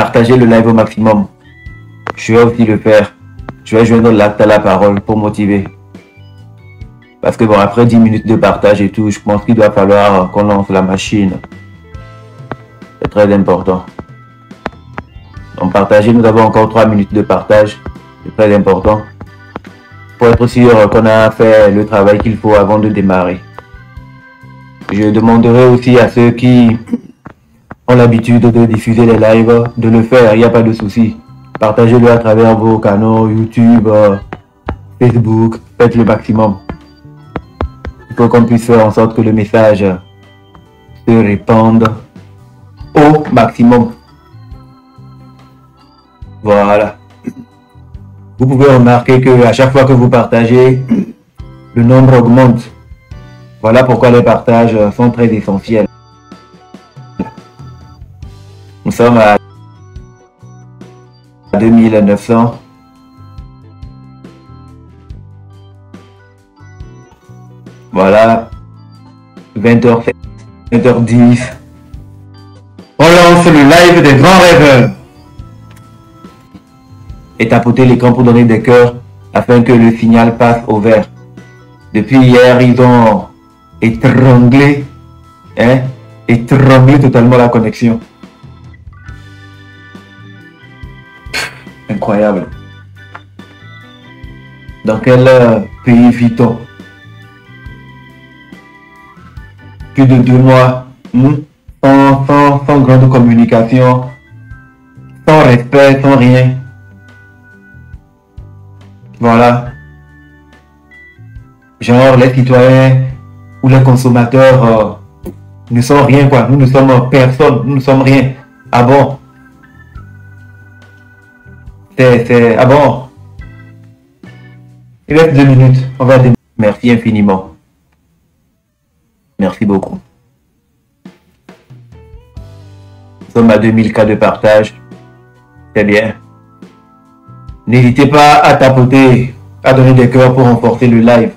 partagez le live au maximum. Je vais aussi le faire. Je vais joindre l'acte à la parole pour motiver. Parce que bon, après 10 minutes de partage et tout, je pense qu'il doit falloir qu'on lance la machine. C'est très important. Donc partagez, nous avons encore 3 minutes de partage. C'est très important. Pour être sûr qu'on a fait le travail qu'il faut avant de démarrer. Je demanderai aussi à ceux qui ont l'habitude de diffuser les lives de le faire, il n'y a pas de souci. Partagez-le à travers vos canaux YouTube, Facebook, faites le maximum. Il faut qu'on puisse faire en sorte que le message se répande au maximum. Voilà. Vous pouvez remarquer que à chaque fois que vous partagez, le nombre augmente. Voilà pourquoi les partages sont très essentiels. Nous sommes à 2900. Voilà. 20h, 20h10. On lance le live des grands rêveurs. Et tapoter l'écran pour donner des cœurs afin que le signal passe au vert. Depuis hier, ils ont étranglé totalement la connexion. Incroyable. Dans quel pays vit-on? Plus de 2 mois, sans grande communication, sans respect, sans rien. Voilà. Genre, les citoyens ou les consommateurs ne sont rien, quoi. Nous ne sommes personne, nous ne sommes rien. Ah bon? Ah bon? Il reste 2 minutes. On va démarrer. Merci infiniment. Merci beaucoup. Nous sommes à 2000 cas de partage. C'est bien. N'hésitez pas à tapoter, à donner des cœurs pour renforcer le live.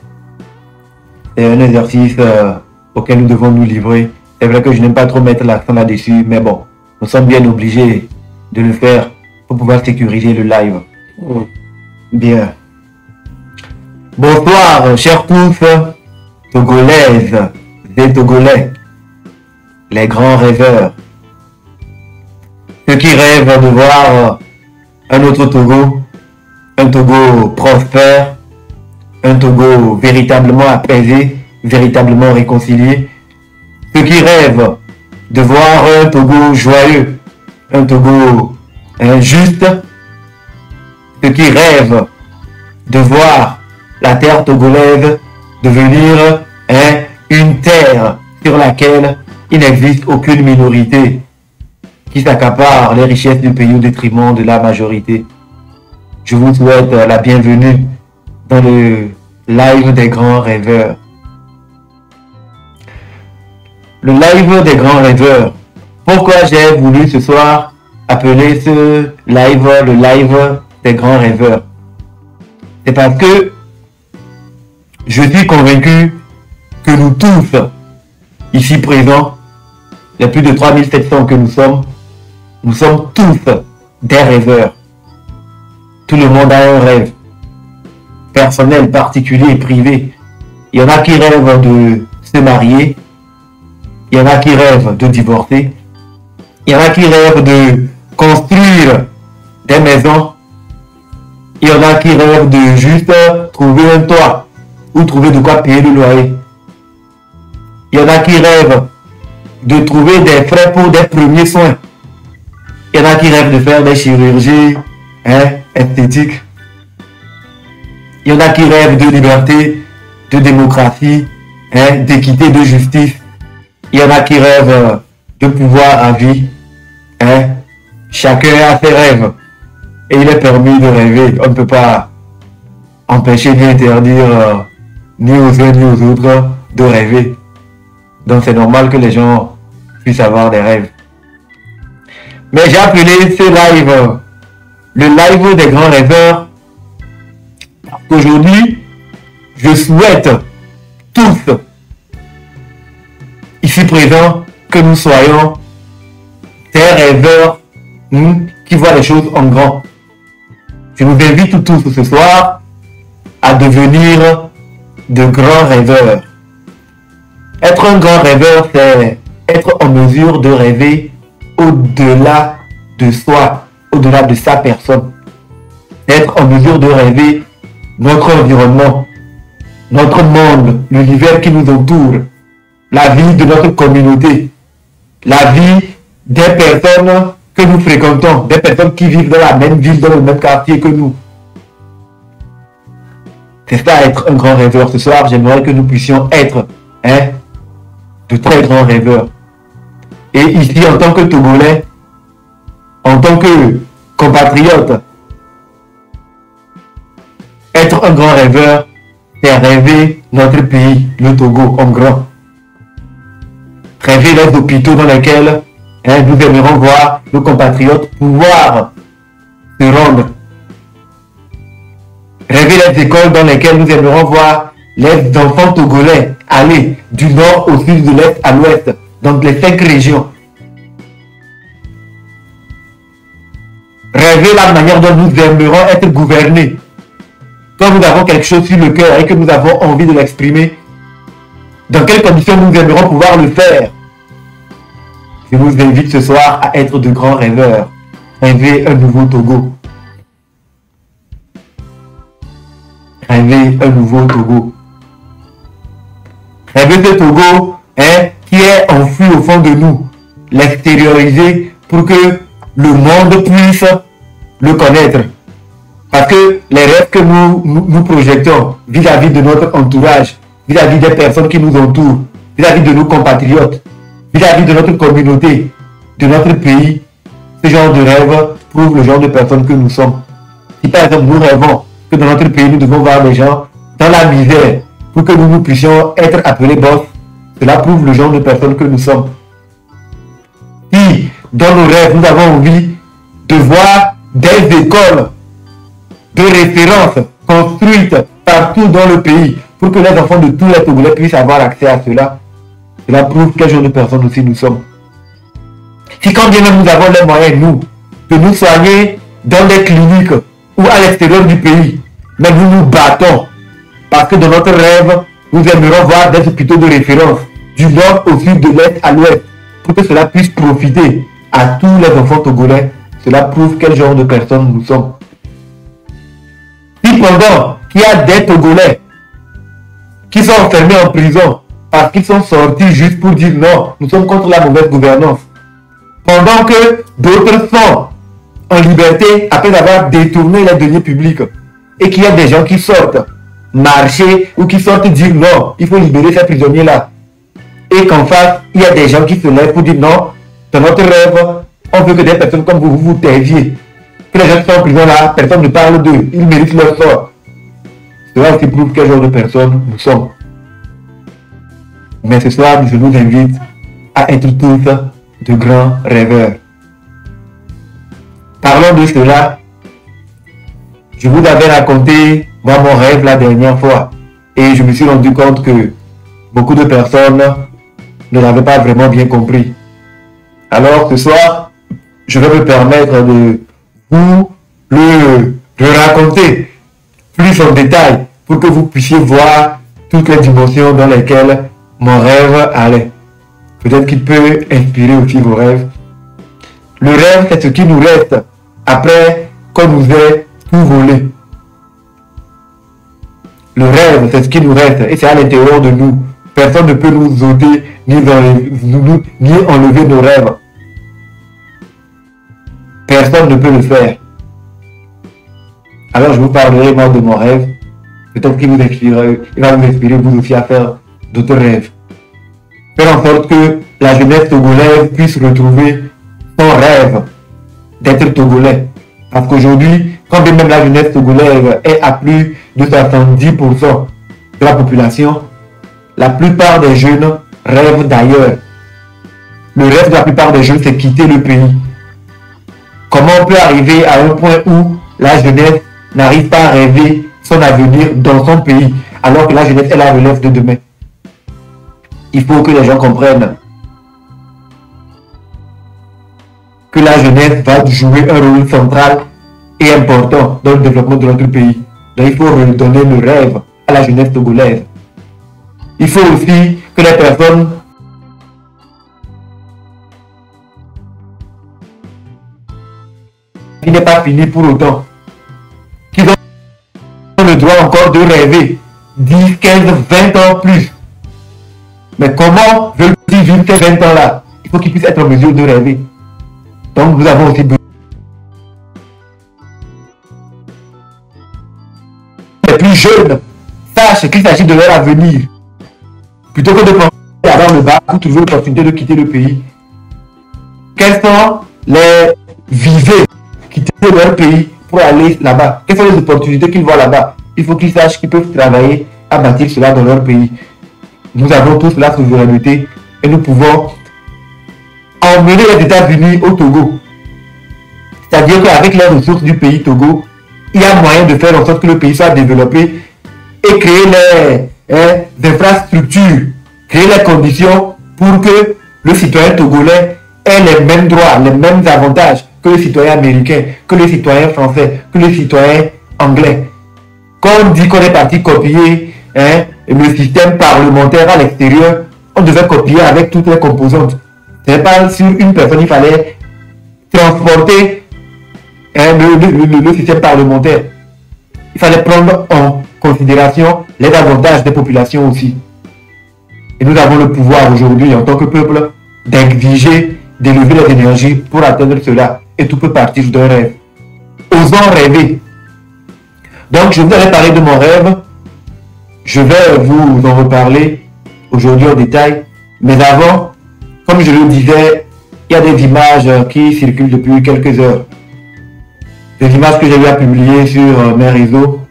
C'est un exercice auquel nous devons nous livrer. C'est vrai que je n'aime pas trop mettre l'accent là-dessus, mais bon, nous sommes bien obligés de le faire pour pouvoir sécuriser le live. Bien. Bonsoir, chers tous, Togolaises et Togolais, les grands rêveurs. Ceux qui rêvent de voir un autre Togo, un Togo prospère, un Togo véritablement apaisé, véritablement réconcilié. Ceux qui rêvent de voir un Togo joyeux, un Togo juste. Ceux qui rêvent de voir la terre togolaise devenir une terre sur laquelle il n'existe aucune minorité qui s'accapare les richesses du pays au détriment de la majorité. Je vous souhaite la bienvenue dans le live des grands rêveurs. Le live des grands rêveurs. Pourquoi j'ai voulu ce soir appeler ce live le live des grands rêveurs? C'est parce que je suis convaincu que nous tous, ici présents, les plus de 3700 que nous sommes tous des rêveurs. Tout le monde a un rêve, personnel, particulier, privé. Il y en a qui rêvent de se marier, il y en a qui rêvent de divorcer, il y en a qui rêvent de construire des maisons, il y en a qui rêvent de juste trouver un toit ou trouver de quoi payer le loyer. Il y en a qui rêvent de trouver des frais pour des premiers soins. Il y en a qui rêvent de faire des chirurgies esthétiques. Il y en a qui rêvent de liberté, de démocratie, d'équité, de justice. Il y en a qui rêvent de pouvoir à vie. Chacun a ses rêves. Et il est permis de rêver. On ne peut pas empêcher ni interdire ni aux uns ni aux autres de rêver. Donc c'est normal que les gens puissent avoir des rêves. Mais j'ai appelé ce live le live des grands rêveurs. Aujourd'hui, je souhaite tous ici présents que nous soyons des rêveurs qui voient les choses en grand. Je vous invite tous ce soir à devenir de grands rêveurs. Être un grand rêveur, c'est être en mesure de rêver au-delà de soi, au-delà de sa personne. Être en mesure de rêver notre environnement, notre monde, l'univers qui nous entoure, la vie de notre communauté, la vie des personnes que nous fréquentons, des personnes qui vivent dans la même ville, dans le même quartier que nous. C'est ça être un grand rêveur. Ce soir, j'aimerais que nous puissions être de très grands rêveurs. Et ici, en tant que Togolais, en tant que compatriote, être un grand rêveur, c'est rêver notre pays, le Togo, en grand. Rêver les hôpitaux dans lesquels nous aimerons voir nos compatriotes pouvoir se rendre. Rêver les écoles dans lesquelles nous aimerons voir les enfants togolais aller du nord au sud, de l'est à l'ouest, dans les 5 régions. Rêver la manière dont nous aimerons être gouvernés. Quand nous avons quelque chose sur le cœur et que nous avons envie de l'exprimer, dans quelles conditions nous aimerons pouvoir le faire. Je vous invite ce soir à être de grands rêveurs. Rêver un nouveau Togo. Rêver un nouveau Togo. Rêver ce Togo qui est enfoui au fond de nous. L'extérioriser pour que le monde puisse le connaître. Parce que les rêves que nous projetons vis-à-vis de notre entourage, vis-à-vis des personnes qui nous entourent, vis-à-vis de nos compatriotes, vis-à-vis de notre communauté, de notre pays, ce genre de rêve prouve le genre de personnes que nous sommes. Si par exemple nous rêvons que dans notre pays nous devons voir des gens dans la misère pour que nous puissions être appelés boss, cela prouve le genre de personnes que nous sommes. Si dans nos rêves nous avons envie de voir des écoles de référence construites partout dans le pays pour que les enfants de tous les Togolais puissent avoir accès à cela, cela prouve quel genre de personnes aussi nous sommes. Si quand bien même nous avons les moyens, nous, de nous soigner dans des cliniques ou à l'extérieur du pays, mais nous nous battons parce que dans notre rêve, nous aimerions voir des hôpitaux de référence du nord au sud, de l'est à l'ouest, pour que cela puisse profiter à tous les enfants togolais. Cela prouve quel genre de personnes nous sommes. Si pendant qu'il y a des Togolais qui sont enfermés en prison parce qu'ils sont sortis juste pour dire non, nous sommes contre la mauvaise gouvernance, pendant que d'autres sont en liberté après avoir détourné les deniers publics, et qu'il y a des gens qui sortent marcher ou qui sortent dire non, il faut libérer ces prisonniers-là, et qu'en face, il y a des gens qui se lèvent pour dire non, dans notre rêve, on veut que des personnes comme vous taissiez. Que les gens qui sont en prison là, personne ne parle d'eux, ils méritent leur sort. Cela aussi prouve quel genre de personnes nous sommes. Mais ce soir, je vous invite à être tous de grands rêveurs. Parlons de cela. Je vous avais raconté moi, mon rêve la dernière fois. Et je me suis rendu compte que beaucoup de personnes ne l'avaient pas vraiment bien compris. Alors ce soir, je vais me permettre de vous le raconter plus en détail pour que vous puissiez voir toutes les dimensions dans lesquelles mon rêve allait. Peut-être qu'il peut inspirer aussi vos rêves. Le rêve, c'est ce qui nous reste après qu'on nous ait tout volé. Le rêve, c'est ce qui nous reste et c'est à l'intérieur de nous. Personne ne peut nous ôter ni enlever nos rêves. Personne ne peut le faire. Alors je vous parlerai moi de mon rêve. Peut-être qu'il va vous inspirer vous aussi à faire d'autres rêves. Faire en sorte que la jeunesse togolaise puisse retrouver son rêve d'être togolais. Parce qu'aujourd'hui, quand bien même la jeunesse togolaise est à plus de 70% de la population, la plupart des jeunes rêvent d'ailleurs. Le rêve de la plupart des jeunes, c'est quitter le pays. Comment on peut arriver à un point où la jeunesse n'arrive pas à rêver son avenir dans son pays, alors que la jeunesse est la relève de demain? Il faut que les gens comprennent que la jeunesse va jouer un rôle central et important dans le développement de notre pays. Donc il faut redonner le rêve à la jeunesse togolaise. Il faut aussi que les personnes qui n'est pas fini pour autant, qui ont le droit encore de rêver 10, 15, 20 ans plus. Mais comment veulent-ils vivre ces 20 ans-là? Il faut qu'ils puissent être en mesure de rêver. Donc nous avons aussi besoin les plus jeunes sachent qu'il s'agit de leur avenir. Plutôt que de penser avoir le bac ou trouver l'opportunité de quitter le pays. Quels sont les visées quitter leur pays pour aller là-bas? Quelles sont les opportunités qu'ils voient là-bas? Il faut qu'ils sachent qu'ils peuvent travailler à bâtir cela dans leur pays. Nous avons tous la souveraineté et nous pouvons emmener les États-Unis au Togo. C'est-à-dire qu'avec les ressources du pays Togo, il y a moyen de faire en sorte que le pays soit développé et créer les infrastructures, créer les conditions pour que le citoyen togolais ait les mêmes droits, les mêmes avantages que le citoyen américain, que le citoyen français, que le citoyen anglais. Quand on dit qu'on est parti copier le système parlementaire à l'extérieur, on devait copier avec toutes les composantes. Ce n'est pas sur une personne, il fallait transporter le système parlementaire. Il fallait prendre en considération les avantages des populations aussi. Et nous avons le pouvoir aujourd'hui, en tant que peuple, d'exiger, d'élever les énergies pour atteindre cela. Et tout peut partir d'un rêve. Osons rêver. Donc, je vous avais parlé de mon rêve. Je vais vous en reparler aujourd'hui en détail. Mais avant, comme je le disais, il y a des images qui circulent depuis quelques heures. Des images que j'ai eu à publier sur mes réseaux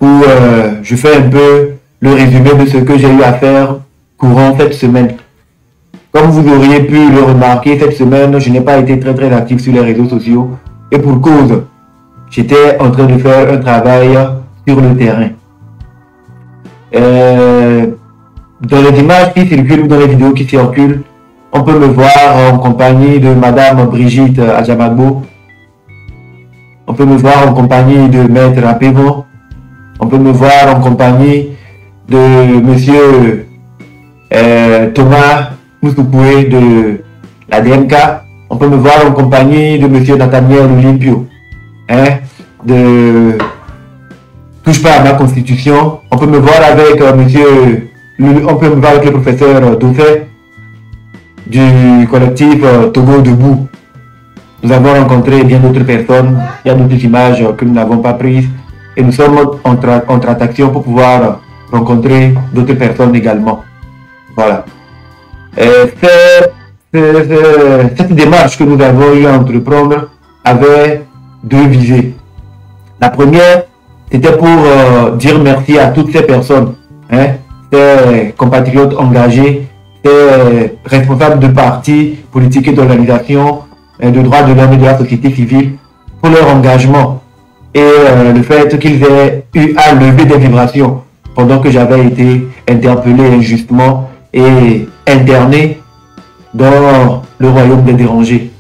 où je fais un peu le résumé de ce que j'ai eu à faire courant cette semaine. Comme vous auriez pu le remarquer, cette semaine, je n'ai pas été très actif sur les réseaux sociaux. Et pour cause, j'étais en train de faire un travail sur le terrain. Dans les images qui circulent ou dans les vidéos qui circulent, on peut me voir en compagnie de Madame Brigitte Adjamagbo. On peut me voir en compagnie de Maître Apévo. On peut me voir en compagnie de Monsieur Thomas Moussoupoé de la DMK. On peut me voir en compagnie de Monsieur Nathaniel Olympio, de Touche pas à ma constitution. On peut me voir avec on peut me voir avec le professeur Dauphin du collectif Togo Debout. Nous avons rencontré bien d'autres personnes. Il y a d'autres images que nous n'avons pas prises. Et nous sommes en traction pour pouvoir rencontrer d'autres personnes également. Voilà. Cette démarche que nous avons eu à entreprendre avait deux visées. La première, c'était pour dire merci à toutes ces personnes, ces compatriotes engagés, ces responsables de partis politiques et d'organisations de droits de l'homme et de la société civile pour leur engagement et le fait qu'ils aient eu à lever des vibrations pendant que j'avais été interpellé injustement et interné dans le royaume des dérangés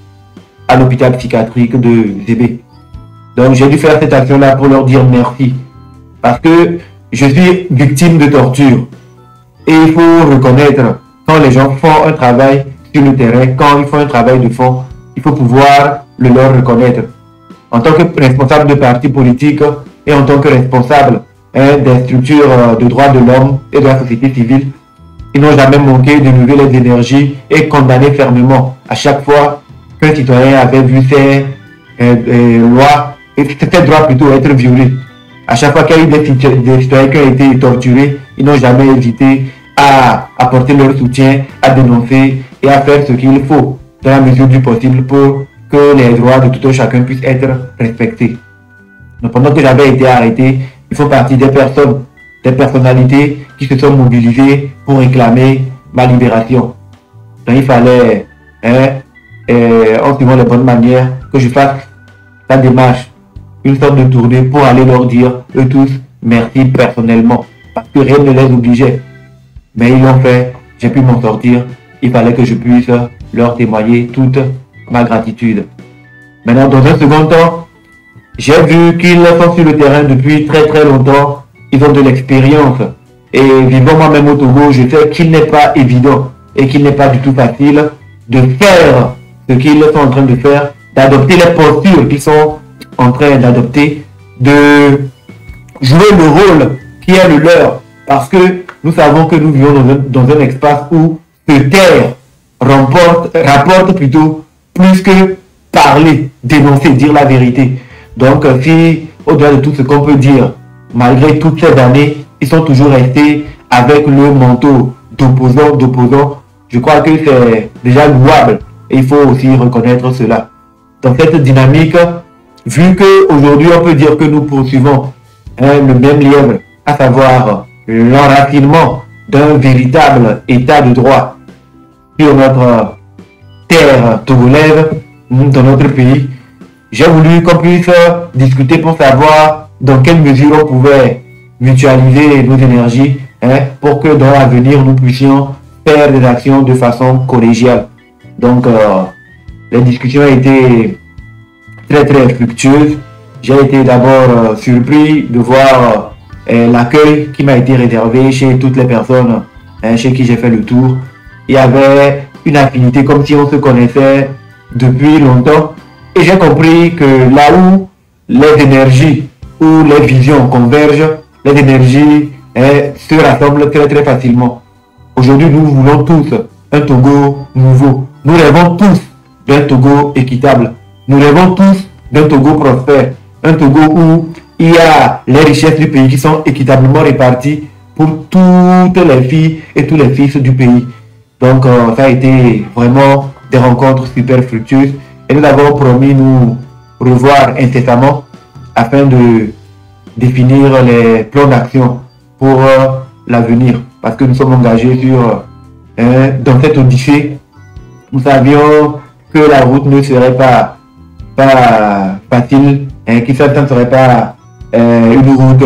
à l'hôpital psychiatrique de Zébé. Donc j'ai dû faire cette action-là pour leur dire merci parce que je suis victime de torture et il faut reconnaître quand les gens font un travail sur le terrain, quand ils font un travail de fond, il faut pouvoir le leur reconnaître. En tant que responsable de partis politiques et en tant que responsable des structures de droits de l'homme et de la société civile, ils n'ont jamais manqué de lever les énergies et condamner fermement à chaque fois qu'un citoyen avait vu ses lois et ses droits plutôt être violés. À chaque fois qu'il y a eu des citoyens qui ont été torturés, ils n'ont jamais hésité à apporter leur soutien, à dénoncer et à faire ce qu'il faut dans la mesure du possible pour que les droits de tout un chacun puissent être respectés. Donc pendant que j'avais été arrêté, il faut partie des personnes, des personnalités qui se sont mobilisées pour réclamer ma libération. Donc il fallait, en suivant les bonnes manières, que je fasse la démarche, une sorte de tournée pour aller leur dire, eux tous, merci personnellement. Parce que rien ne les obligeait. Mais ils l'ont fait, j'ai pu m'en sortir. Il fallait que je puisse leur témoigner toute ma gratitude. Maintenant, dans un second temps, j'ai vu qu'ils sont sur le terrain depuis très très longtemps. Ils ont de l'expérience. Et vivant moi-même au Togo, je sais qu'il n'est pas évident et qu'il n'est pas du tout facile de faire ce qu'ils sont en train de faire, d'adopter les postures qu'ils sont en train d'adopter, de jouer le rôle qui est le leur. Parce que nous savons que nous vivons dans un espace où se taire rapporte plutôt plus que parler, dénoncer, dire la vérité. Donc, si, au-delà de tout ce qu'on peut dire, malgré toutes ces années, ils sont toujours restés avec le manteau d'opposants, je crois que c'est déjà louable. Et il faut aussi reconnaître cela. Dans cette dynamique, vu qu'aujourd'hui, on peut dire que nous poursuivons le même lièvre, à savoir l'enracinement d'un véritable état de droit sur notre terre togolaise, dans notre pays, j'ai voulu qu'on puisse discuter pour savoir dans quelle mesure on pouvait mutualiser nos énergies pour que dans l'avenir nous puissions faire des actions de façon collégiale. Donc les discussions ont été très très fructueuses. J'ai été d'abord surpris de voir l'accueil qui m'a été réservé chez toutes les personnes chez qui j'ai fait le tour. Il y avait une affinité comme si on se connaissait depuis longtemps. Et j'ai compris que là où les énergies ou les visions convergent, les énergies se rassemblent très très facilement. Aujourd'hui, nous voulons tous un Togo nouveau. Nous rêvons tous d'un Togo équitable. Nous rêvons tous d'un Togo prospère. Un Togo où il y a les richesses du pays qui sont équitablement réparties pour toutes les filles et tous les fils du pays. Donc, ça a été vraiment des rencontres super fructueuses. Et nous avons promis nous revoir incessamment afin de définir les plans d'action pour l'avenir. Parce que nous sommes engagés dans cette odyssée. Nous savions que la route ne serait pas facile, que ça ne serait pas une route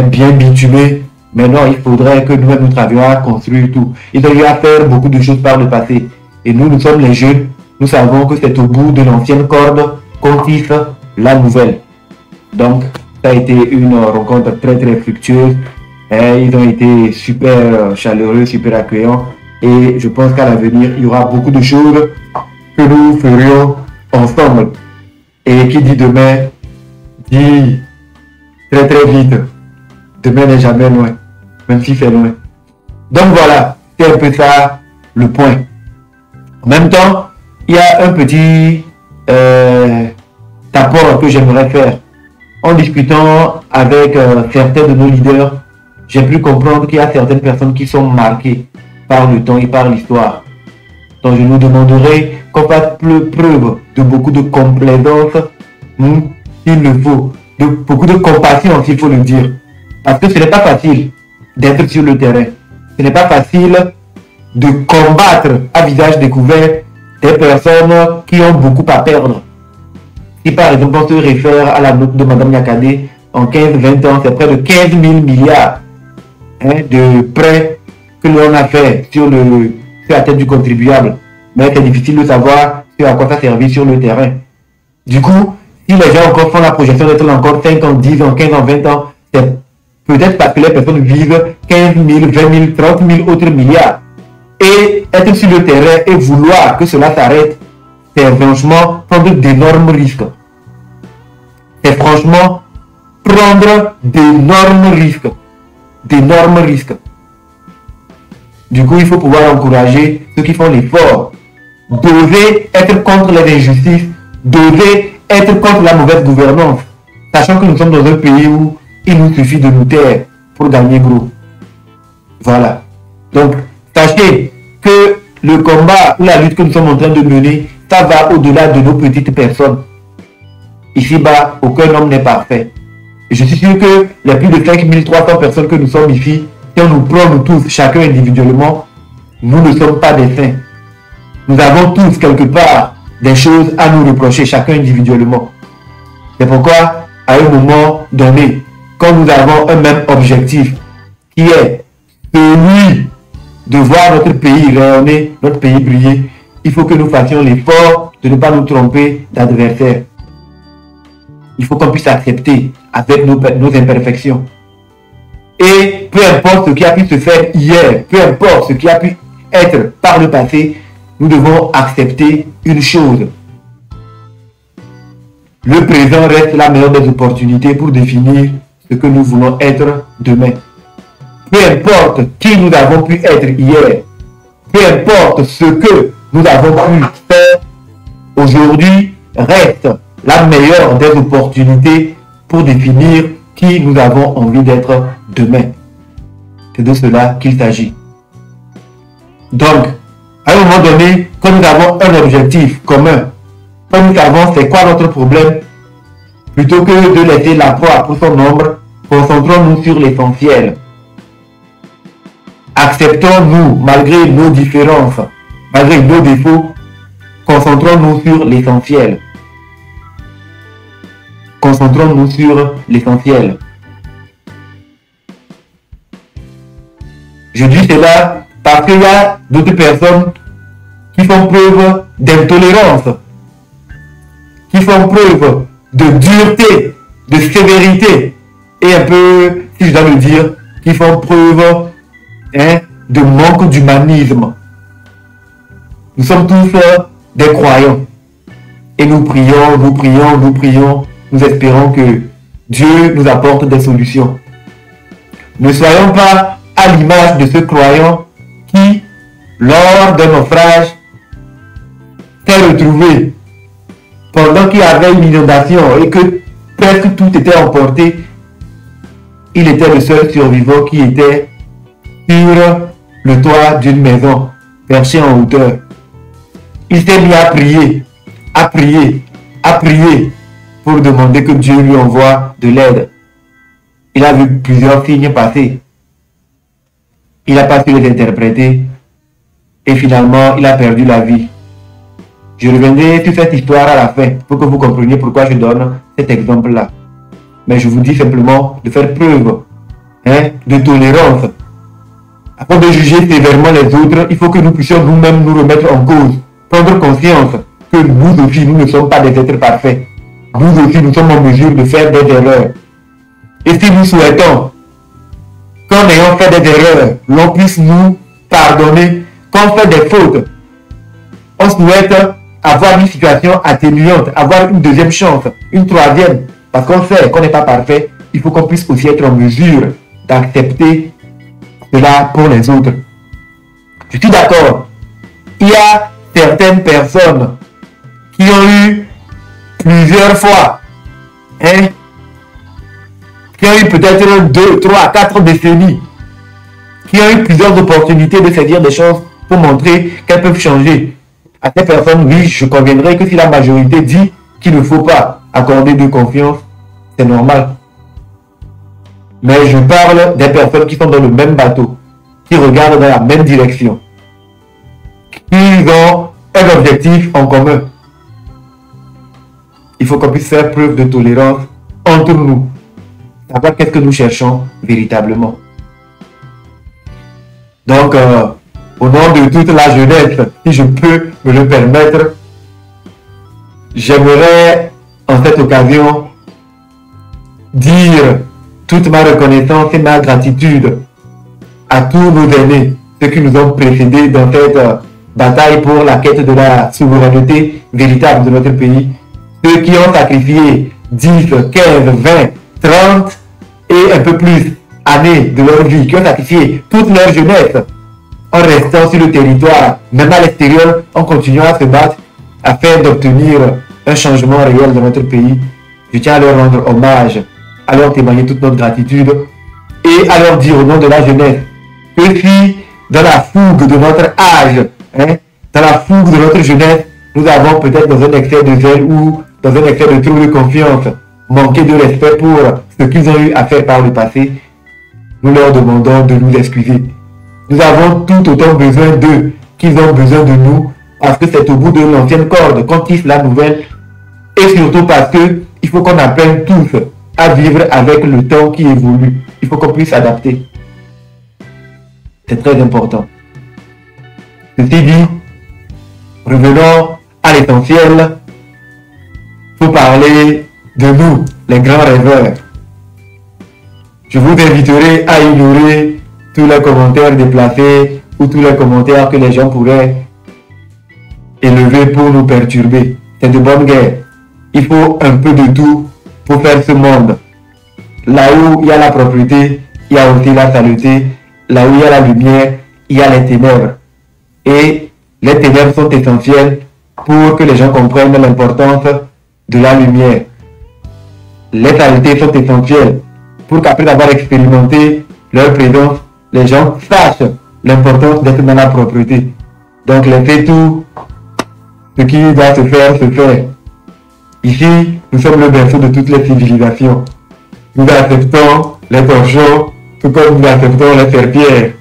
bien bitumée. Mais non, il faudrait que nous-mêmes nous travaillions à construire tout. Il y a eu à faire beaucoup de choses par le passé. Et nous sommes les jeunes. Nous savons que c'est au bout de l'ancienne corde qu'on tisse la nouvelle. Donc, ça a été une rencontre très très fructueuse. Ils ont été super chaleureux, super accueillants. Et je pense qu'à l'avenir, il y aura beaucoup de choses que nous ferions ensemble. Et qui dit demain, dit très très vite. Demain n'est jamais loin, même si c'est loin. Donc voilà, c'est un peu ça le point. En même temps, il y a un petit apport que j'aimerais faire. En discutant avec certains de nos leaders, j'ai pu comprendre qu'il y a certaines personnes qui sont marquées par le temps et par l'histoire. Donc je nous demanderai qu'on fasse preuve de beaucoup de complaisance, s'il le faut, de beaucoup de compassion s'il faut le dire. Parce que ce n'est pas facile d'être sur le terrain. Ce n'est pas facile de combattre à visage découvert des personnes qui ont beaucoup à perdre. Si par exemple on se réfère à la note de Mme Yakade, en 15-20 ans, c'est près de 15 000 milliards de prêts que l'on a fait sur la tête du contribuable. Mais c'est difficile de savoir à quoi ça servit sur le terrain. Du coup, si les gens encore font la projection d'être là encore 5 ans, 10 ans, 15 ans, 20 ans, c'est peut-être parce que les personnes vivent 15 000, 20 000, 30 000 autres milliards. Et être sur le terrain et vouloir que cela s'arrête, c'est franchement prendre d'énormes risques. C'est franchement prendre d'énormes risques. D'énormes risques. Du coup, il faut pouvoir encourager ceux qui font l'effort d'oser être contre les injustices, d'oser être contre la mauvaise gouvernance, sachant que nous sommes dans un pays où il nous suffit de nous taire pour gagner gros. Voilà. Donc, sachez que le combat ou la lutte que nous sommes en train de mener, ça va au-delà de nos petites personnes. Ici-bas, aucun homme n'est parfait. Et je suis sûr que les plus de 5300 personnes que nous sommes ici, si on nous prend nous tous, chacun individuellement, nous ne sommes pas des saints. Nous avons tous quelque part des choses à nous reprocher, chacun individuellement. C'est pourquoi, à un moment donné, quand nous avons un même objectif, qui est celui de voir notre pays rayonner, notre pays briller, il faut que nous fassions l'effort de ne pas nous tromper d'adversaire. Il faut qu'on puisse accepter avec nos imperfections. Et peu importe ce qui a pu se faire hier, peu importe ce qui a pu être par le passé, nous devons accepter une chose. Le présent reste la meilleure des opportunités pour définir ce que nous voulons être demain. Peu importe qui nous avons pu être hier, peu importe ce que nous avons pu faire aujourd'hui, reste la meilleure des opportunités pour définir qui nous avons envie d'être demain. C'est de cela qu'il s'agit. Donc, à un moment donné, quand nous avons un objectif commun, quand nous savons c'est quoi notre problème, plutôt que de laisser la proie pour son ombre, concentrons-nous sur l'essentiel. Acceptons-nous, malgré nos différences, malgré nos défauts, concentrons-nous sur l'essentiel. Concentrons-nous sur l'essentiel. Je dis cela parce qu'il y a d'autres personnes qui font preuve d'intolérance, qui font preuve de dureté, de sévérité, et un peu, si je dois le dire, qui font preuve de manque d'humanisme. Nous sommes tous des croyants. Et nous prions, nous prions, nous prions. Nous espérons que Dieu nous apporte des solutions. Ne soyons pas à l'image de ce croyant qui, lors d'un naufrage, s'est retrouvé pendant qu'il y avait une inondation et que presque tout était emporté. Il était le seul survivant qui était sur le toit d'une maison, perché en hauteur. Il s'est mis à prier, à prier, à prier pour demander que Dieu lui envoie de l'aide. Il a vu plusieurs signes passer. Il n'a pas su les interpréter et finalement il a perdu la vie. Je reviendrai sur cette histoire à la fin pour que vous compreniez pourquoi je donne cet exemple-là. Mais je vous dis simplement de faire preuve de tolérance. Avant de juger sévèrement les autres, il faut que nous puissions nous-mêmes nous remettre en cause, prendre conscience que nous aussi, nous ne sommes pas des êtres parfaits. Nous aussi, nous sommes en mesure de faire des erreurs. Et si nous souhaitons qu'en ayant fait des erreurs, l'on puisse nous pardonner, quand on fait des fautes, on souhaite avoir une situation atténuante, avoir une deuxième chance, une troisième, parce qu'on sait qu'on n'est pas parfait, il faut qu'on puisse aussi être en mesure d'accepter cela pour les autres. Je suis d'accord. Il y a certaines personnes qui ont eu plusieurs fois, qui ont eu peut-être 2, 3, 4 décennies, qui ont eu plusieurs opportunités de se dire des choses pour montrer qu'elles peuvent changer. À ces personnes, oui, je conviendrai que si la majorité dit qu'il ne faut pas accorder de confiance, c'est normal. Mais je parle des personnes qui sont dans le même bateau, qui regardent dans la même direction, qui ont un objectif en commun. Il faut qu'on puisse faire preuve de tolérance entre nous, savoir qu'est-ce que nous cherchons véritablement. Donc, au nom de toute la jeunesse, si je peux me le permettre, j'aimerais en cette occasion dire toute ma reconnaissance et ma gratitude à tous nos aînés, ceux qui nous ont précédés dans cette bataille pour la quête de la souveraineté véritable de notre pays, ceux qui ont sacrifié 10, 15, 20, 30 et un peu plus années de leur vie, qui ont sacrifié toute leur jeunesse en restant sur le territoire, même à l'extérieur, en continuant à se battre afin d'obtenir un changement réel dans notre pays. Je tiens à leur rendre hommage, à leur témoigner toute notre gratitude et à leur dire au nom de la jeunesse que si dans la fougue de notre âge, dans la fougue de notre jeunesse, nous avons peut-être dans un excès de zèle ou dans un excès de trop de confiance, manqué de respect pour ce qu'ils ont eu à faire par le passé, nous leur demandons de nous excuser. Nous avons tout autant besoin d'eux qu'ils ont besoin de nous, parce que c'est au bout de l'ancienne corde qu'on tisse la nouvelle, et surtout parce que il faut qu'on apprenne tous à vivre avec le temps qui évolue. Il faut qu'on puisse s'adapter. C'est très important. Ceci dit, revenons à l'essentiel, pour parler de nous, les grands rêveurs. Je vous inviterai à ignorer tous les commentaires déplacés ou tous les commentaires que les gens pourraient élever pour nous perturber. C'est de bonne guerre. Il faut un peu de tout pour faire ce monde. Là où il y a la propriété, il y a aussi la saleté. Là où il y a la lumière, il y a les ténèbres. Et les ténèbres sont essentielles pour que les gens comprennent l'importance de la lumière. Les saletés sont essentielles pour qu'après avoir expérimenté leur présence, les gens sachent l'importance d'être dans la propriété. Donc laissez tout ce qui doit se faire, se faire. Ici, nous sommes le berceau de toutes les civilisations. Nous acceptons les torchons, tout comme nous acceptons les serpillères.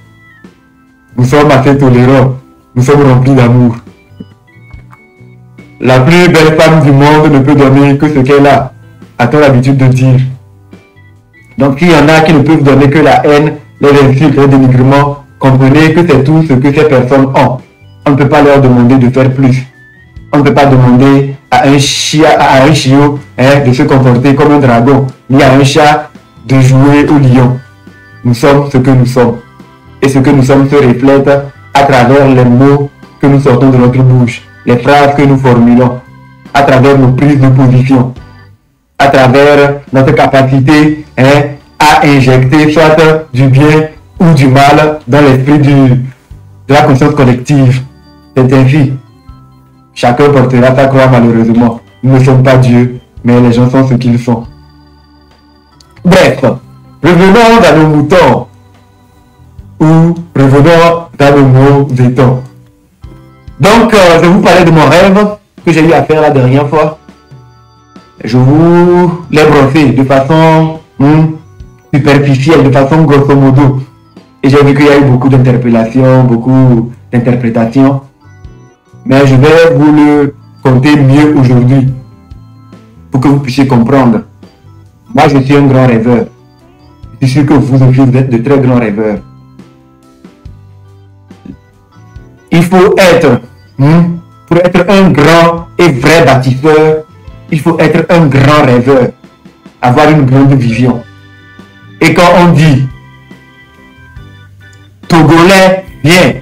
Nous sommes assez tolérants. Nous sommes remplis d'amour. La plus belle femme du monde ne peut donner que ce qu'elle a, a-t-on l'habitude de dire. Donc s'il y en a qui ne peuvent donner que la haine, les insultes, les dénigrements, comprenez que c'est tout ce que ces personnes ont. On ne peut pas leur demander de faire plus. On ne peut pas demander à un chiot de se comporter comme un dragon, ni à un chat de jouer au lion. Nous sommes ce que nous sommes. Et ce que nous sommes se reflète à travers les mots que nous sortons de notre bouche, les phrases que nous formulons, à travers nos prises de position, à travers notre capacité à injecter soit du bien ou du mal dans l'esprit de la conscience collective. C'est ainsi. Chacun portera sa croix malheureusement. Nous ne sommes pas Dieu, mais les gens sont ce qu'ils sont. Bref, revenons à nos moutons. Ou revenons à nos mots étangs. Donc, je vous parlais de mon rêve que j'ai eu à faire la dernière fois. Je vous l'ai brossé de façon superficielle, de façon grosso modo. Et j'ai vu qu'il y a eu beaucoup d'interpellations, beaucoup d'interprétations. Mais je vais vous le conter mieux aujourd'hui pour que vous puissiez comprendre. Moi, je suis un grand rêveur. Je suis sûr que vous aussi, vous êtes de très grands rêveurs. Il faut être, pour être un grand et vrai bâtisseur, il faut être un grand rêveur, avoir une grande vision. Et quand on dit Togolais, viens,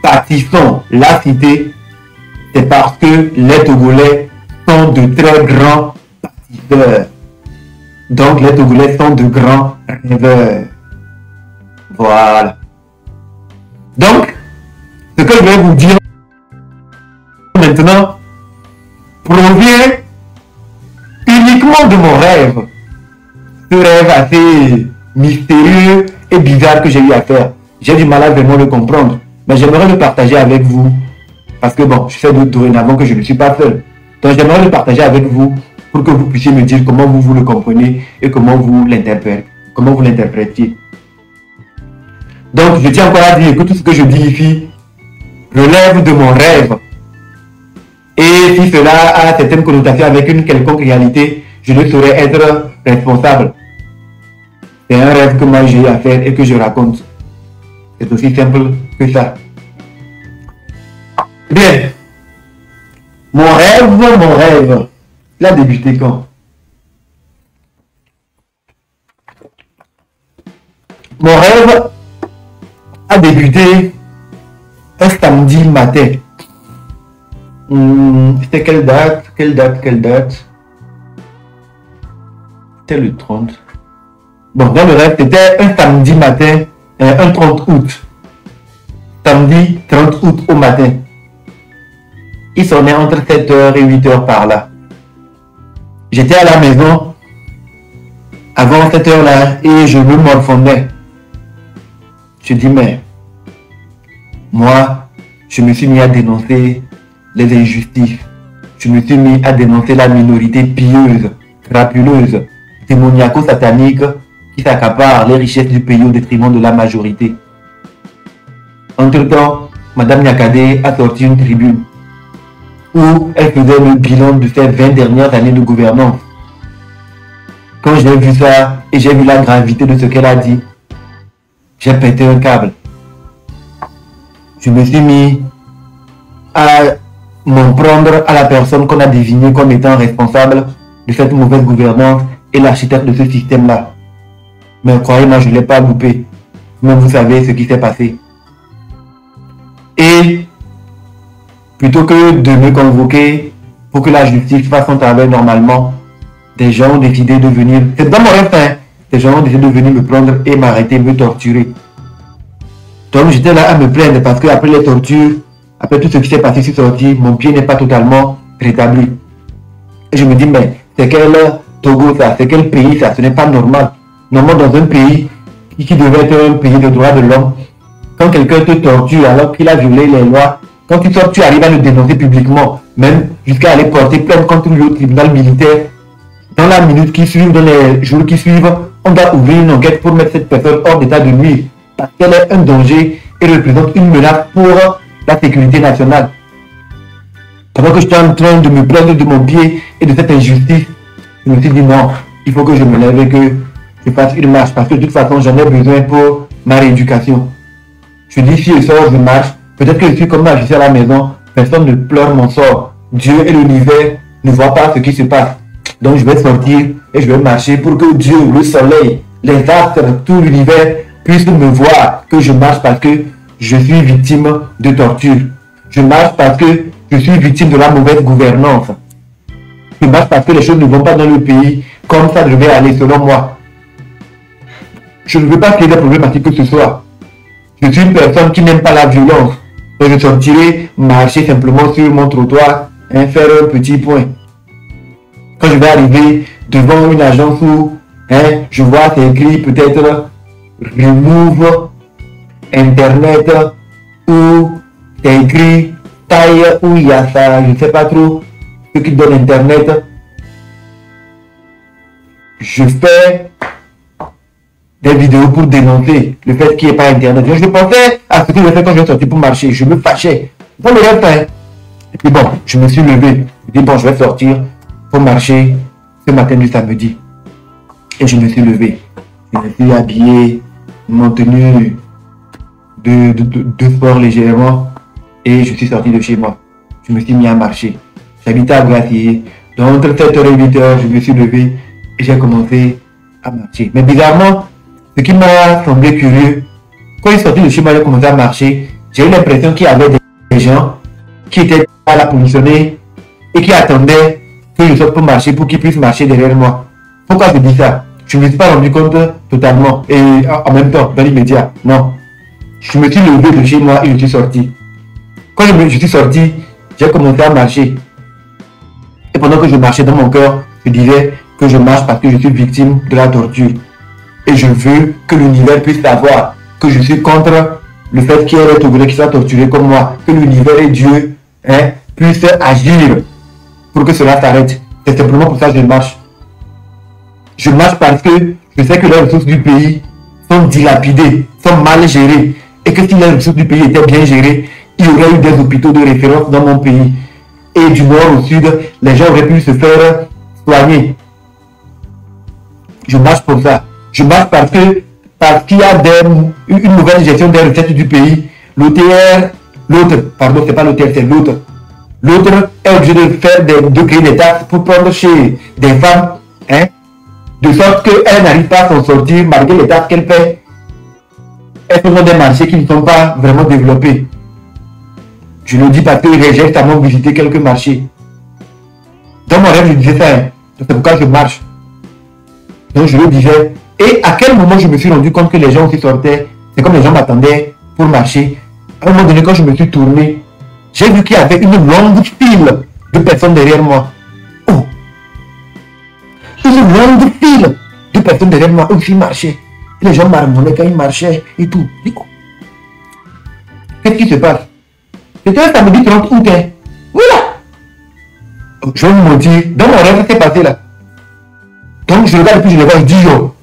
bâtissons la cité, c'est parce que les Togolais sont de très grands bâtisseurs. Donc les Togolais sont de grands rêveurs. Voilà. Donc, ce que je vais vous dire maintenant provient uniquement de mon rêve. Ce rêve assez mystérieux et bizarre que j'ai eu à faire. J'ai du mal à vraiment le comprendre. Mais j'aimerais le partager avec vous. Parce que bon, je sais dorénavant que je ne suis pas seul. Donc j'aimerais le partager avec vous pour que vous puissiez me dire comment vous le comprenez et comment vous l'interprétiez. Donc je tiens encore à dire que tout ce que je dis ici relève de mon rêve. Et si cela a certaines connotations avec une quelconque réalité, je ne saurais être responsable. C'est un rêve que moi j'ai eu à faire et que je raconte. C'est aussi simple que ça. Bien. Mon rêve, il a débuté quand? Mon rêve a débuté un samedi matin. C'était quelle date? C'était le 30. Bon, dans le rêve, c'était un samedi matin, un 30 août. Samedi 30 août au matin. Il sonnait entre 7h et 8h par là. J'étais à la maison avant cette heure-là et je me morfondais. Je dis, mais moi, je me suis mis à dénoncer les injustices. Je me suis mis à dénoncer la minorité pieuse, crapuleuse, démoniaco-satanique qui s'accapare les richesses du pays au détriment de la majorité. Entre-temps, Madame Nyakade a sorti une tribune où elle faisait le bilan de ces 20 dernières années de gouvernance. Quand j'ai vu ça et j'ai vu la gravité de ce qu'elle a dit, j'ai pété un câble. Je me suis mis à m'en prendre à la personne qu'on a désignée comme étant responsable de cette mauvaise gouvernance et l'architecte de ce système-là. Mais croyez-moi, je ne l'ai pas loupé. Même vous savez ce qui s'est passé. Et plutôt que de me convoquer pour que la justice fasse son travail normalement, des gens ont décidé de venir, c'est dans mon rêve, hein, des gens ont décidé de venir me prendre et m'arrêter, me torturer. Donc j'étais là à me plaindre parce qu'après les tortures, après tout ce qui s'est passé sur sortie, mon pied n'est pas totalement rétabli. Et je me dis, mais c'est quel Togo ça? C'est quel pays ça? Ce n'est pas normal. Normalement dans un pays qui devait être un pays de droits de l'homme, quand quelqu'un te torture alors qu'il a violé les lois, quand tu sors, tu arrives à le dénoncer publiquement, même jusqu'à aller porter plainte contre lui au tribunal militaire. Dans la minute qui suit, dans les jours qui suivent, on doit ouvrir une enquête pour mettre cette personne hors d'état de nuire parce qu'elle est un danger et représente une menace pour la sécurité nationale. Pendant que j'étais en train de me plaindre de mon pied et de cette injustice, je me suis dit non, il faut que je me lève et que je fasse une marche parce que de toute façon j'en ai besoin pour ma rééducation. Je dis si je sors, je marche. Peut-être que je suis comme magicien à la maison, personne ne pleure mon sort. Dieu et l'univers ne voient pas ce qui se passe. Donc je vais sortir et je vais marcher pour que Dieu, le soleil, les astres, tout l'univers puissent me voir que je marche parce que je suis victime de torture. Je marche parce que je suis victime de la mauvaise gouvernance. Je marche parce que les choses ne vont pas dans le pays comme ça devait aller selon moi. Je ne veux pas créer des problématiques que ce soit. Je suis une personne qui n'aime pas la violence. Donc je sortirai marcher simplement sur mon trottoir et faire un petit point. Quand je vais arriver devant une agence où je vois c'est écrit peut-être remove internet ou c'est écrit taille où il y a ça, je ne sais pas trop ce qui donne internet. Je fais des vidéos pour dénoncer le fait qu'il n'y ait pas internet. Je pensais à ce que je fais quand je suis sorti pour marcher. Je me fâchais. Pour le reste, et puis bon, je me suis levé. Je dis bon, je vais sortir pour marcher ce matin du samedi. Et je me suis levé. Je me suis habillé, mon tenue de sport légèrement. Et je suis sorti de chez moi. Je me suis mis à marcher. J'habitais à Gracier. Donc entre 7h et 8h, je me suis levé et j'ai commencé à marcher. Mais bizarrement, ce qui m'a semblé curieux, quand je suis sorti de chez moi, j'ai commencé à marcher, j'ai eu l'impression qu'il y avait des gens qui étaient à la positionner et qui attendaient que je sorte pour marcher pour qu'ils puissent marcher derrière moi. Pourquoi je dis ça? Je ne me suis pas rendu compte totalement et en même temps, dans l'immédiat. Non. Je me suis levé de chez moi et je suis sorti. Quand je suis sorti, j'ai commencé à marcher. Et pendant que je marchais dans mon cœur, je disais que je marche parce que je suis victime de la torture. Et je veux que l'univers puisse savoir que je suis contre le fait qu'il y ait des Togolais qui soient torturés comme moi. Que l'univers et Dieu puissent agir pour que cela s'arrête. C'est simplement pour ça que je marche. Je marche parce que je sais que les ressources du pays sont dilapidées, sont mal gérées. Et que si les ressources du pays étaient bien gérées, il y aurait eu des hôpitaux de référence dans mon pays. Et du nord au sud, les gens auraient pu se faire soigner. Je marche pour ça. Je marche parce qu'il y a une mauvaise gestion des recettes du pays. L'autre, c'est pas l'autre, c'est l'autre. L'autre est obligé de créer des taxes pour prendre chez des femmes, de sorte qu'elles n'arrivent pas à s'en sortir malgré les taxes qu'elles paient. Elles sont dans des marchés qui ne sont pas vraiment développés. Je le dis parce que j'ai récemment visité quelques marchés. Dans mon rêve, je disais ça. C'est pourquoi je marche. Donc je le disais. Et à quel moment je me suis rendu compte que les gens aussi sortaient. C'est comme les gens m'attendaient pour marcher. À un moment donné, quand je me suis tourné, j'ai vu qu'il y avait une longue file de personnes derrière moi. Oh! Une longue file de personnes derrière moi aussi marchaient. Et les gens marmonnaient quand ils marchaient et tout. Qu'est-ce qui se passe? C'était un samedi 30 août. Voilà! Je vais vous mentir. Dans mon rêve, ça s'est passé là. Donc je regarde et puis je les vois, je dis yo.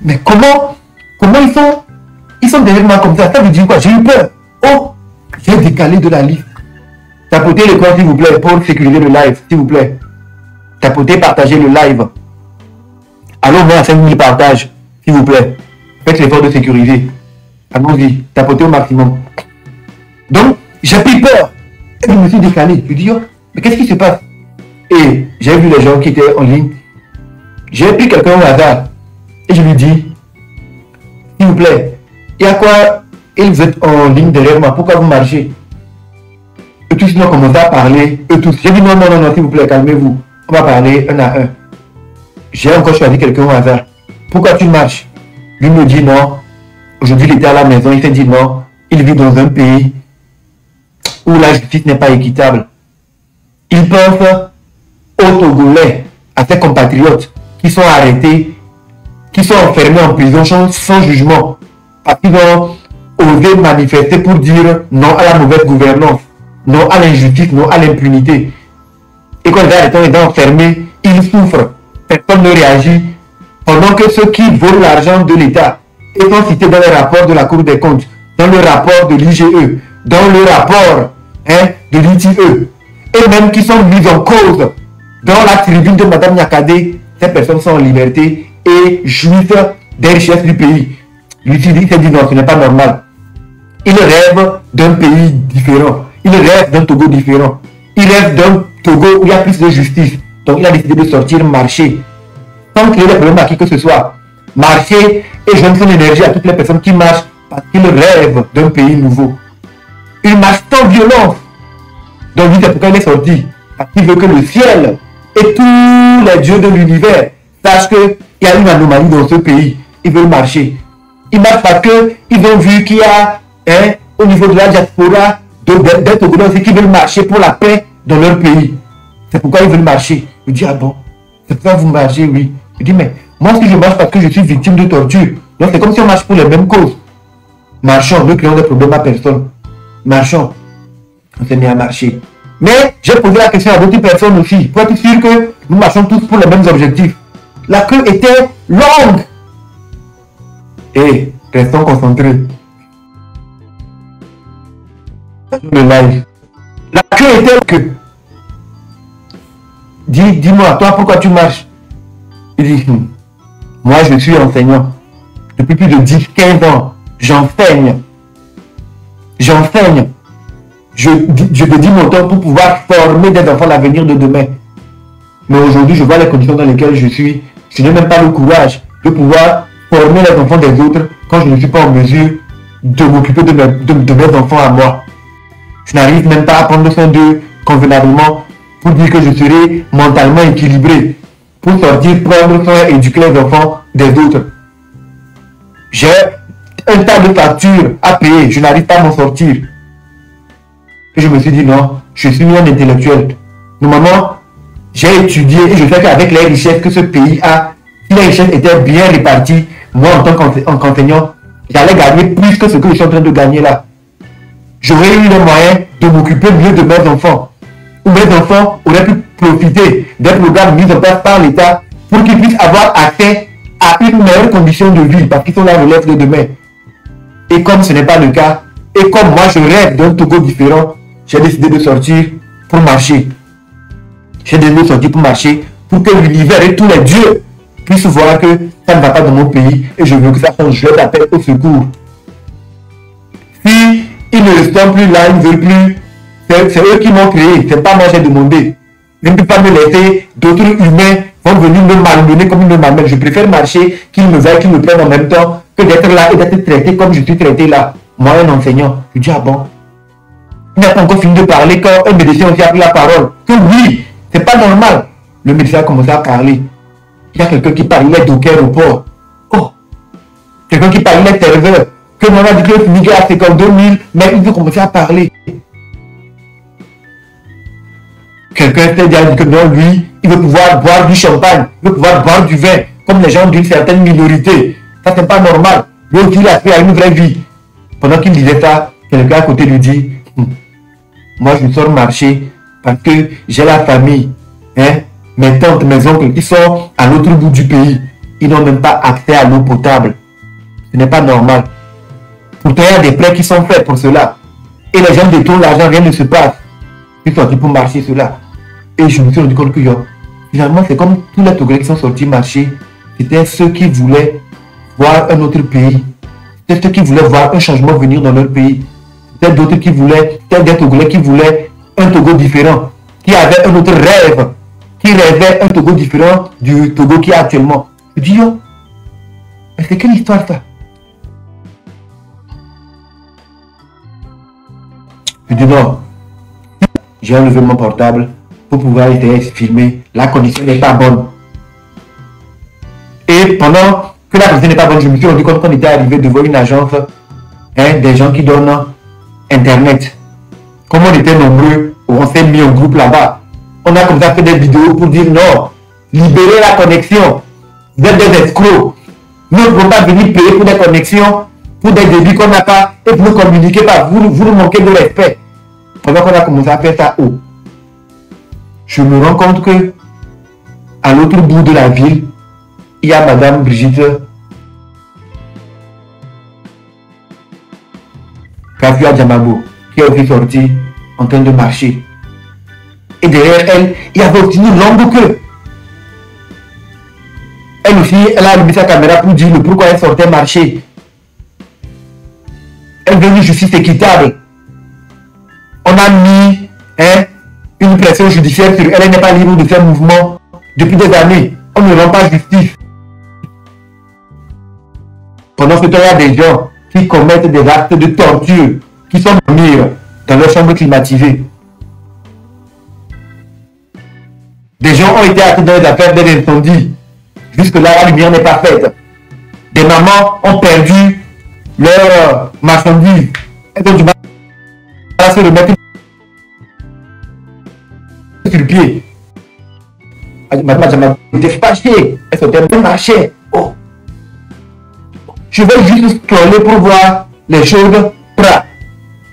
Mais comment ils sont derrière moi comme ça? Ça veut dire quoi? J'ai eu peur. Oh! J'ai décalé de la liste. Tapotez le code s'il vous plaît pour sécuriser le live, s'il vous plaît. Tapotez, partagez le live. Allons vers 5000 partages, s'il vous plaît. Faites l'effort de sécuriser. Allons-y, tapotez au maximum. Donc, j'ai pris peur. Et je me suis décalé. Je dis, oh, mais qu'est-ce qui se passe? Et j'ai vu les gens qui étaient en ligne. J'ai pris quelqu'un au hasard. Et je lui dis, s'il vous plaît, il y a quoi? Et vous êtes en ligne derrière moi, pourquoi vous marchez? Et tous ils ont commencé à parler. Eux tous. J'ai dit, non, non, non, non, s'il vous plaît, calmez-vous. On va parler un à un. J'ai encore choisi quelqu'un au hasard. Pourquoi tu marches? Lui me dit non. Aujourd'hui, il était à la maison. Il s'est dit non. Il vit dans un pays où la justice n'est pas équitable. Il pense aux Togolais, à ses compatriotes qui sont arrêtés, qui sont enfermés en prison sans jugement, parce qu'ils ont osé manifester pour dire non à la mauvaise gouvernance, non à l'injustice, non à l'impunité. Et quand les gens sont enfermés, ils souffrent. Personne ne réagit. Pendant que ceux qui volent l'argent de l'État et sont cités dans les rapports de la Cour des comptes, dans le rapport de l'IGE, dans le rapport de l'ITE, et même qui sont mis en cause dans la tribune de Mme Nyakadé, ces personnes sont en liberté et jouissent des richesses du pays. Lui s'est dit non, ce n'est pas normal. Il rêve d'un pays différent. Il rêve d'un Togo différent. Il rêve d'un Togo où il y a plus de justice. Donc il a décidé de sortir marcher, sans créer des problèmes à qui que ce soit. Marcher et joindre son énergie à toutes les personnes qui marchent parce qu'ils rêvent d'un pays nouveau. Il marche sans violence. Donc lui, c'est pourquoi il est sorti. Parce qu'il veut que le ciel et tous les dieux de l'univers sachent qu'il y a une anomalie dans ce pays. Ils veulent marcher. Ils marchent parce qu'ils ont vu qu'il y a, au niveau de la diaspora, des Togolais aussi qui veulent marcher pour la paix dans leur pays. C'est pourquoi ils veulent marcher. Je dis, ah bon, c'est pourquoi vous marchez, oui. Je dis, mais moi, si je marche parce que je suis victime de torture, donc c'est comme si on marche pour les mêmes causes. Marchons, ne créons des problèmes à personne. Marchons. On s'est mis à marcher. Mais j'ai posé la question à d'autres personnes aussi, pour être sûr que nous marchons tous pour les mêmes objectifs. La queue était longue. Et restons concentrés. Le live. La queue était que. Dis-moi, toi, pourquoi tu marches? Il dit, moi, je suis enseignant. Depuis plus de 10-15 ans, j'enseigne. J'enseigne. Je dédie mon temps pour pouvoir former des enfants à l'avenir de demain. Mais aujourd'hui, je vois les conditions dans lesquelles je suis. Je n'ai même pas le courage de pouvoir former les enfants des autres quand je ne suis pas en mesure de m'occuper de mes enfants à moi. Je n'arrive même pas à prendre soin d'eux convenablement pour dire que je serai mentalement équilibré pour sortir, prendre soin et éduquer les enfants des autres. J'ai un tas de factures à payer, je n'arrive pas à m'en sortir. Et je me suis dit non, je suis un intellectuel. Normalement, j'ai étudié et je sais qu'avec les richesses que ce pays a, si les richesses étaient bien réparties, moi en tant qu'enseignant, j'allais gagner plus que ce que je suis en train de gagner là. J'aurais eu les moyens de m'occuper mieux de mes enfants. Ou mes enfants auraient pu profiter des programmes mis en place par l'État pour qu'ils puissent avoir accès à une meilleure condition de vie parce qu'ils sont la relève de demain. Et comme ce n'est pas le cas, et comme moi je rêve d'un Togo différent, j'ai décidé de sortir pour marcher. J'ai décidé de sortir pour marcher pour que l'univers et tous les dieux puissent voir que ça ne va pas dans mon pays et je veux que ça change. Je les appelle au secours. Si ils ne sont plus là, ils ne veulent plus, c'est eux qui m'ont créé, c'est pas moi j'ai demandé. Je ne peux pas me laisser, d'autres humains vont venir me malmener comme ils me malmènent. Je préfère marcher, qu'ils me veillent, qu'ils me prennent en même temps, que d'être là et d'être traité comme je suis traité là. Moi, un enseignant, je dis, ah bon, il n'a pas encore fini de parler quand un médecin aussi a pris la parole. Que oui, c'est pas normal. Le médecin a commencé à parler. Il y a quelqu'un qui parle, il est docker au port. Oh, quelqu'un qui parle, il est serveur. Que mon a dit que le à 52 000, mais il veut commencer à parler. Quelqu'un s'est dit que non, lui, il veut pouvoir boire du champagne, il veut pouvoir boire du vin, comme les gens d'une certaine minorité. Ça, c'est pas normal. Lui aussi, il a fait une vraie vie. Pendant qu'il disait ça, quelqu'un à côté lui dit, moi, je sors marcher parce que j'ai la famille, mes tantes, mes oncles, qui sont à l'autre bout du pays. Ils n'ont même pas accès à l'eau potable. Ce n'est pas normal. Pourtant, il y a des prêts qui sont faits pour cela. Et les gens détournent l'argent, rien ne se passe. Je suis sorti pour marcher cela. Et je me suis rendu compte que finalement, c'est comme tous les Togolais qui sont sortis marcher. C'était ceux qui voulaient voir un autre pays. C'était ceux qui voulaient voir un changement venir dans leur pays. C'était d'autres qui voulaient, c'était des Togolais qui voulaient un Togo différent, qui avait un autre rêve, qui rêvait un Togo différent du Togo qui est actuellement. Je dis, yo, mais c'est quelle histoire ça? Je dis non, j'ai enlevé mon portable pour pouvoir essayer de filmer. La connexion n'est pas bonne. Et pendant que la connexion n'est pas bonne, je me suis rendu compte qu'on était arrivé devant une agence, des gens qui donnent Internet. Comme on était nombreux, on s'est mis en groupe là-bas. On a comme ça fait des vidéos pour dire non, libérez la connexion. Vous êtes des escrocs. Nous ne pouvons pas venir payer pour des connexions, pour des débits qu'on n'a pas, et pour nous communiquer pas. Vous nous manquez de respect. Pendant qu'on a commencé à faire ça, je me rends compte que à l'autre bout de la ville, il y a Madame Brigitte Kafia Djamabo qui est aussi sortie en train de marcher. Et derrière elle, il y avait aussi une longue queue. Elle aussi, elle a allumé sa caméra pour dire pourquoi elle sortait marcher. Elle veut une justice équitable. On a mis une pression judiciaire sur elle. Elle n'est pas libre de faire mouvement depuis des années. On ne rend pas justice. Pendant ce temps, il y a des gens qui commettent des actes de torture, qui sont dormis dans leur chambre climatisée. Des gens ont été atteints dans les affaires des incendies. Jusque-là, la lumière n'est pas faite. Des mamans ont perdu leurs marchandises. Elles ont du mal à se remettre sur le pied. Madame était fâchée. Elle sortait de marcher. Oh. Je vais juste scroller pour voir les choses.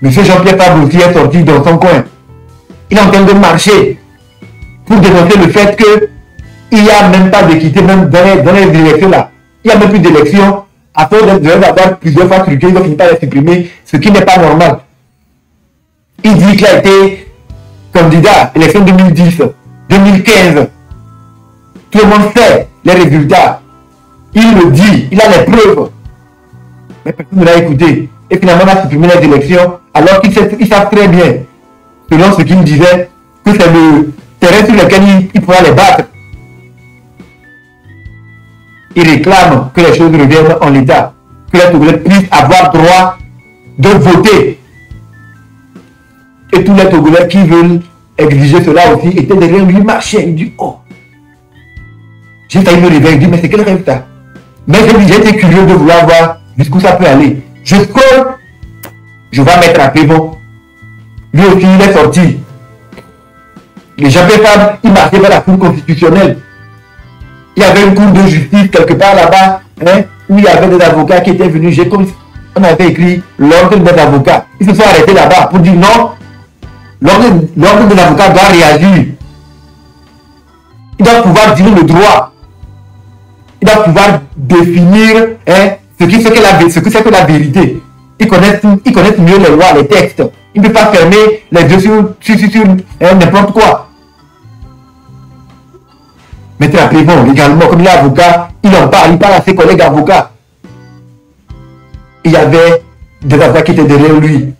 Monsieur Jean-Pierre Fabre aussi est sorti dans son coin. Il est en train de marcher pour dénoncer le fait qu'il n'y a même pas d'équité, même dans les élections là. Il n'y a même plus d'élections. À force d'avoir plusieurs fois truqué, ils ont fini par les supprimer, ce qui n'est pas normal. Il dit qu'il a été candidat à l'élection 2010, 2015. Tout le monde sait les résultats. Il le dit, il a les preuves. Mais personne ne l'a écouté. Et finalement, on a supprimé les élections, alors qu'ils savent très bien, selon ce qu'il disait, que c'est le terrain sur lequel il pourra les battre. Il réclame que les choses reviennent en l'état, que les Togolais puissent avoir droit de voter. Et tous les Togolais qui veulent exiger cela aussi étaient derrière lui, marchaient. Il dit, oh, j'ai failli me réveiller, il dit, mais c'est quel résultat? Mais j'ai été curieux de vouloir voir jusqu'où ça peut aller. Je scrolle, je vais mettre à Pévon. Lui aussi, il est sorti. Les Jean-Pierre Fabre, il marchait vers la cour constitutionnelle. Il y avait une cour de justice quelque part là-bas, où il y avait des avocats qui étaient venus. On avait écrit l'ordre des avocats. Ils se sont arrêtés là-bas pour dire non, l'ordre des avocats doit réagir. Il doit pouvoir dire le droit. Il doit pouvoir définir ce que c'est que la vérité. Ils connaissent mieux les lois, les textes. Ils ne peuvent pas fermer les yeux sur n'importe quoi. Maître Aplévon, également, comme il est avocat, il en parle, il parle à ses collègues avocats. Il y avait des avocats qui étaient derrière lui.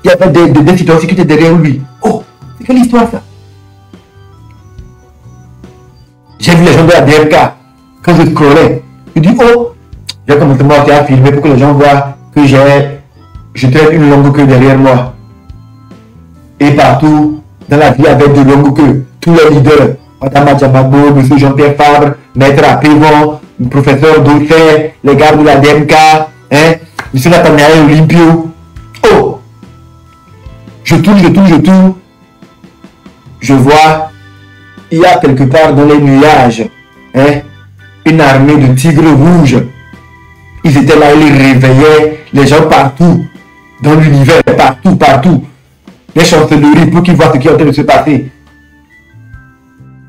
Il y avait des citoyens qui étaient derrière lui. Oh, c'est quelle histoire ça? J'ai vu les gens de la DMK, quand je scrollais, je dis, oh, j'ai commencé à filmer pour que les gens voient que je traite une longue queue derrière moi. Et partout, dans la ville, il y avait de longues queues. Tous les leaders, Madame Djamabo, M. Jean-Pierre Fabre, Maître Aplévon, le professeur Dauphin, les gars de la DMK, M. Nathanaël Olympio. Oh! Je tourne. Je vois, il y a quelque part dans les nuages, une armée de tigres rouges. Ils étaient là, ils réveillaient les gens partout, dans l'univers, partout. Les chancelleries pour qu'ils voient ce qui est en train de se passer.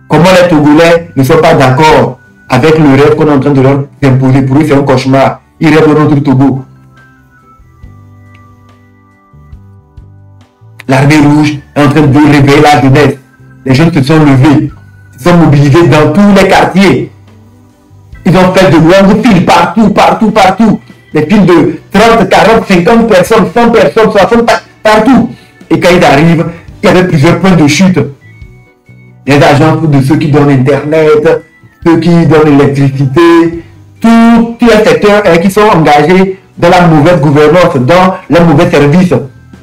Comment les Togolais ne sont pas d'accord avec le rêve qu'on est en train de leur imposer. Pour eux, c'est un cauchemar. Ils rêvent de notre Togo. L'armée rouge est en train de réveiller la jeunesse. Les jeunes se sont levés, se sont mobilisés dans tous les quartiers. Ils ont fait de longues files partout. Des files de 30, 40, 50 personnes, 100 personnes, 60 partout. Et quand ils arrivent, il qui avait plusieurs points de chute. Les agences de ceux qui donnent Internet, ceux qui donnent l'électricité, tous les secteurs qui sont engagés dans la mauvaise gouvernance, dans le mauvais service.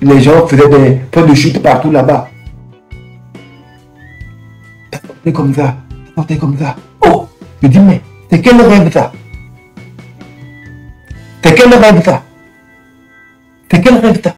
Les gens faisaient des points de chute partout là-bas. C'est comme ça, c'est comme ça. Oh, je dis, mais c'est quel rêve ça? C'est quel rêve ça? C'est quel rêve ça?